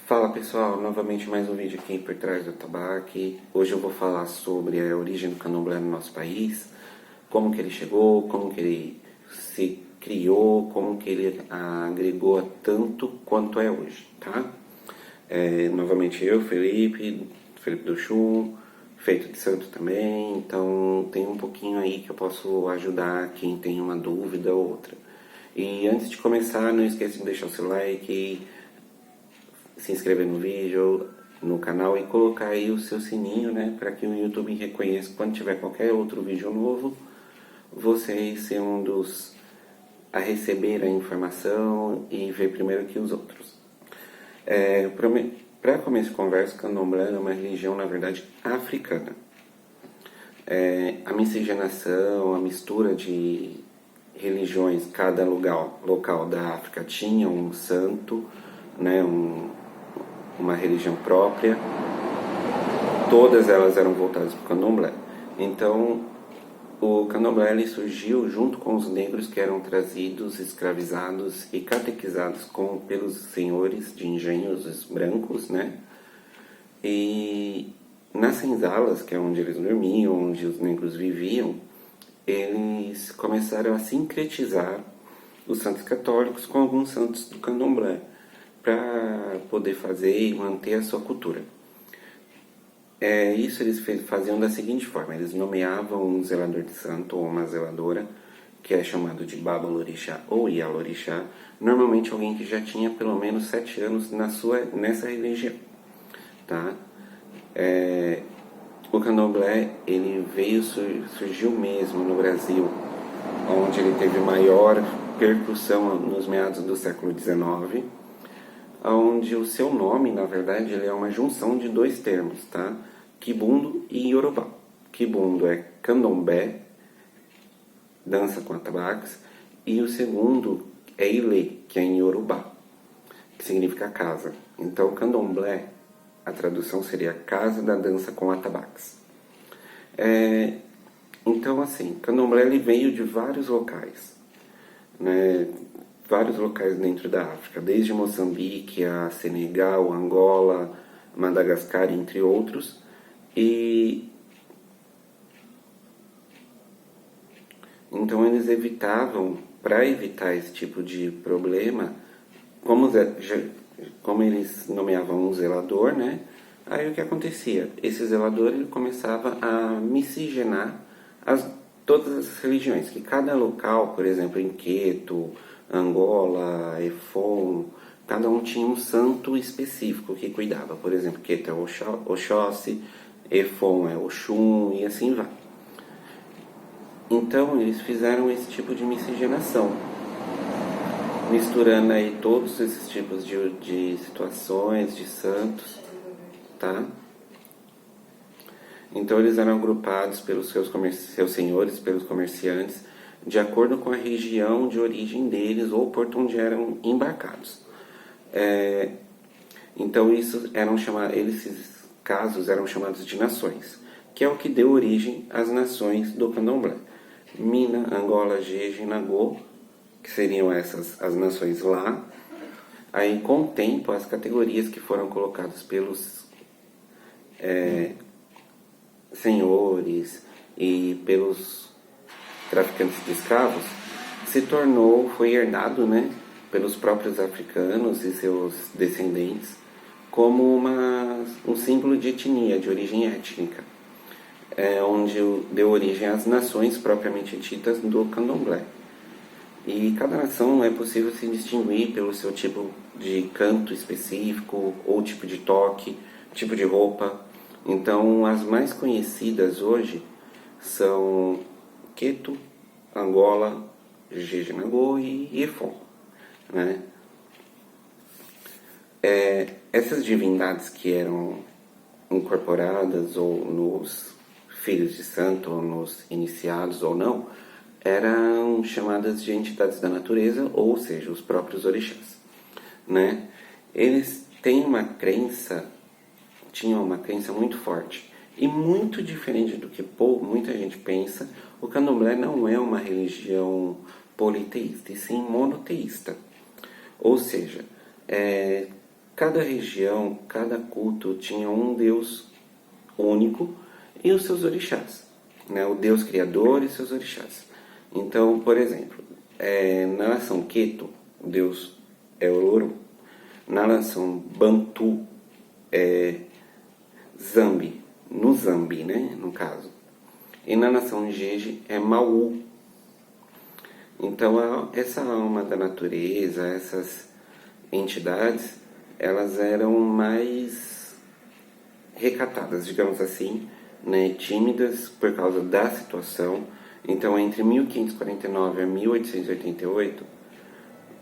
Fala pessoal, novamente mais um vídeo aqui por trás do tabaco. Hoje eu vou falar sobre a origem do candomblé no nosso país, como que ele chegou, como que ele se criou, como que ele agregou a tanto quanto é hoje, tá? Novamente eu, Felipe do Chum, feito de santo também, então tem um pouquinho aí que eu posso ajudar quem tem uma dúvida ou outra. E antes de começar, não esqueça de deixar o seu like, se inscrever no vídeo, no canal e colocar aí o seu sininho, né, para que o YouTube reconheça quando tiver qualquer outro vídeo novo, vocês serão um dos a receber a informação e ver primeiro que os outros. Para começo de conversa, o candomblé é uma religião, na verdade, africana. A miscigenação, a mistura de religiões, cada local da África tinha um santo, né, uma religião própria, todas elas eram voltadas para o candomblé. Então, o candomblé ele surgiu junto com os negros que eram trazidos, escravizados e catequizados pelos senhores de engenhos, os brancos, né? E nas senzalas, que é onde eles dormiam, onde os negros viviam, eles começaram a sincretizar os santos católicos com alguns santos do candomblé, para poder fazer e manter a sua cultura. Isso eles faziam da seguinte forma: eles nomeavam um zelador de santo ou uma zeladora, que é chamado de Babalorixá ou Ialorixá, normalmente alguém que já tinha pelo menos 7 anos nessa religião, tá? O candomblé ele surgiu mesmo no Brasil, onde ele teve maior percussão nos meados do século XIX, onde o seu nome, na verdade, ele é uma junção de dois termos, tá? Kibundo e Yorubá. Kibundo é candomblé, dança com atabaques, e o segundo é Ilê, que é em Yorubá, que significa casa. Então, candomblé, a tradução seria casa da dança com atabaques. Então, assim, candomblé ele veio de vários locais, né? Vários locais dentro da África, desde Moçambique a Senegal, Angola, Madagascar, entre outros. E então eles evitavam, para evitar esse tipo de problema, como eles nomeavam um zelador, né? Aí o que acontecia? Esse zelador ele começava a miscigenar todas as religiões, que cada local, por exemplo, em Queto, Angola, Efon, cada um tinha um santo específico que cuidava. Por exemplo, Queto é Oxóssi, Efon é Oxum e assim vai. Então eles fizeram esse tipo de miscigenação, misturando aí todos esses tipos de situações, de santos, tá? Então eles eram agrupados pelos seus senhores, pelos comerciantes, de acordo com a região de origem deles ou porto onde eram embarcados. Então esses casos eram chamados de nações, que é o que deu origem às nações do candomblé. Mina, Angola, Jeje e Nagô, que seriam as nações lá. Aí com o tempo as categorias que foram colocadas pelos senhores e pelos traficantes de escravos foi herdado, né, pelos próprios africanos e seus descendentes como um símbolo de etnia, de origem étnica, onde deu origem às nações propriamente ditas do candomblé. E cada nação é possível se distinguir pelo seu tipo de canto específico, ou tipo de toque, tipo de roupa. Então, as mais conhecidas hoje são Queto, Angola, Jeje Nagô e Efon, né? Essas divindades que eram incorporadas ou nos filhos de santo, ou nos iniciados ou não, eram chamadas de entidades da natureza, ou seja, os próprios orixás, né? Eles tinham uma crença muito forte e muito diferente do que muita gente pensa. O candomblé não é uma religião politeísta, e sim monoteísta, ou seja, cada região, cada culto tinha um Deus único e os seus orixás, né? O Deus criador e seus orixás. Então, por exemplo, na nação Queto, o Deus é Ororo. Na nação Bantu é Zambi, no Zambi, né, no caso. E na nação Jeje é Maú. Então, essa alma da natureza, essas entidades, elas eram mais recatadas, digamos assim, né, tímidas por causa da situação. Então, entre 1549 a 1888,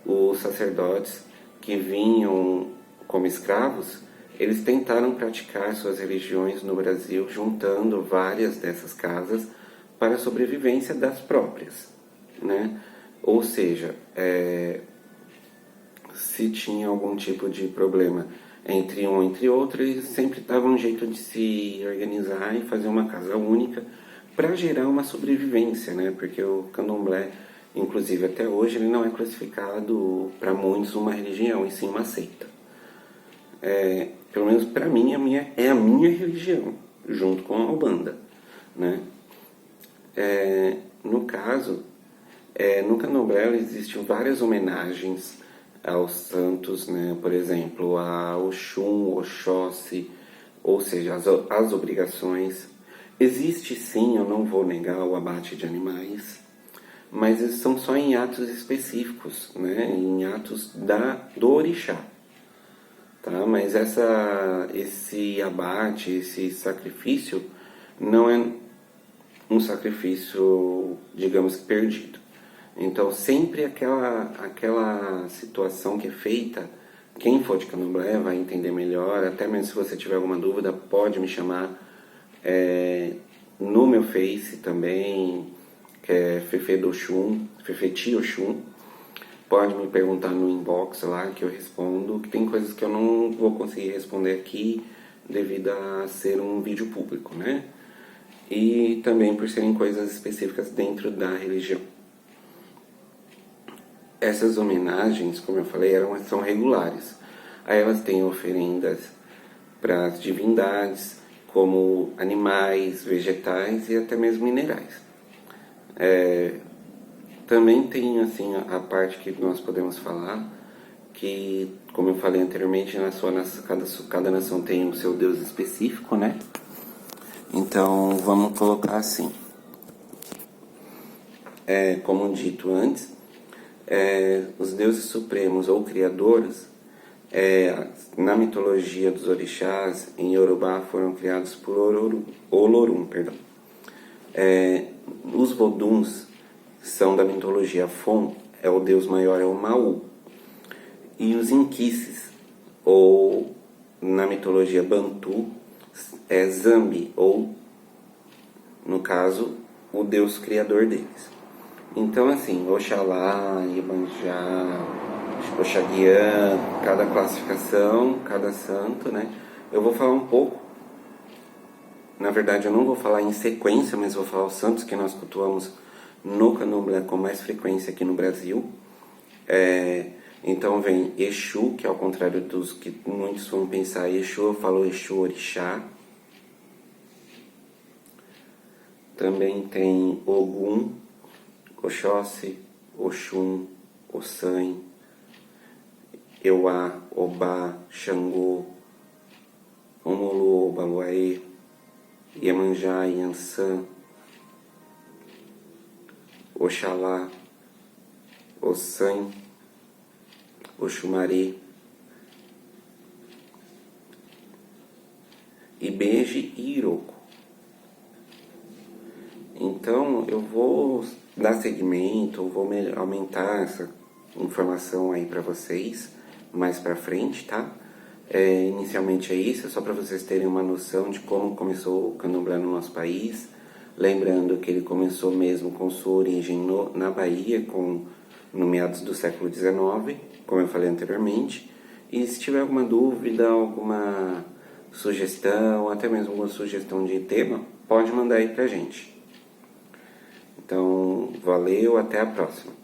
os sacerdotes que vinham como escravos, eles tentaram praticar suas religiões no Brasil, juntando várias dessas casas para a sobrevivência das próprias, né? Ou seja, se tinha algum tipo de problema entre um e entre outro, eles sempre davam um jeito de se organizar e fazer uma casa única para gerar uma sobrevivência, né? Porque o candomblé, inclusive até hoje, ele não é classificado para muitos uma religião, e sim uma seita. Pelo menos para mim, é a minha religião, junto com a Umbanda, né? No caso, no candomblé existem várias homenagens aos santos, né? Por exemplo, a Oxum, Oxóssi, ou seja, as obrigações. Existe sim, eu não vou negar, o abate de animais, mas são só em atos específicos, né? Em atos do orixá. Tá? Mas esse abate, esse sacrifício, não é um sacrifício, digamos, perdido. Então, sempre aquela situação que é feita, quem for de candomblé vai entender melhor. Até mesmo se você tiver alguma dúvida, pode me chamar no meu Face também, que é Fefe do Oxum, Fefeti Oxum. Pode me perguntar no inbox lá que eu respondo, que tem coisas que eu não vou conseguir responder aqui devido a ser um vídeo público, né? E também por serem coisas específicas dentro da religião. Essas homenagens, como eu falei, são regulares. Aí elas têm oferendas para as divindades, como animais, vegetais e até mesmo minerais. Também tem assim a parte que nós podemos falar, que, como eu falei anteriormente, cada nação tem o seu deus específico, né? Então vamos colocar assim. Como dito antes, os deuses supremos ou criadores, na mitologia dos orixás, em Yorubá, foram criados por Olorum. Os Voduns são da mitologia Fon, o deus maior é o Maú. E os Inquices, ou na mitologia Bantu, é Zambi, ou, no caso, o deus criador deles. Então, assim, Oxalá, Iemanjá, Oxaguian, cada classificação, cada santo, né? Eu vou falar um pouco, na verdade eu não vou falar em sequência, mas vou falar os santos que nós cultuamos no candomblé com mais frequência aqui no Brasil. Então vem Exu, que ao contrário dos que muitos vão pensar Exu, eu falo Exu Orixá. Também tem Ogum, Oxóssi, Oxum, Ossan, Euá, Obá, Xangô, Omolu, Obaluaê, Iemanjá, Iansã, Oxalá, Ossan, Oxumaré, Ibeje e Iroko. Então eu vou dar seguimento, vou aumentar essa informação aí para vocês mais para frente, tá? Inicialmente é isso, é só para vocês terem uma noção de como começou o candomblé no nosso país. Lembrando que ele começou mesmo com sua origem na Bahia, no meados do século XIX, como eu falei anteriormente. E se tiver alguma dúvida, alguma sugestão, até mesmo alguma sugestão de tema, pode mandar aí pra gente. Então, valeu, até a próxima.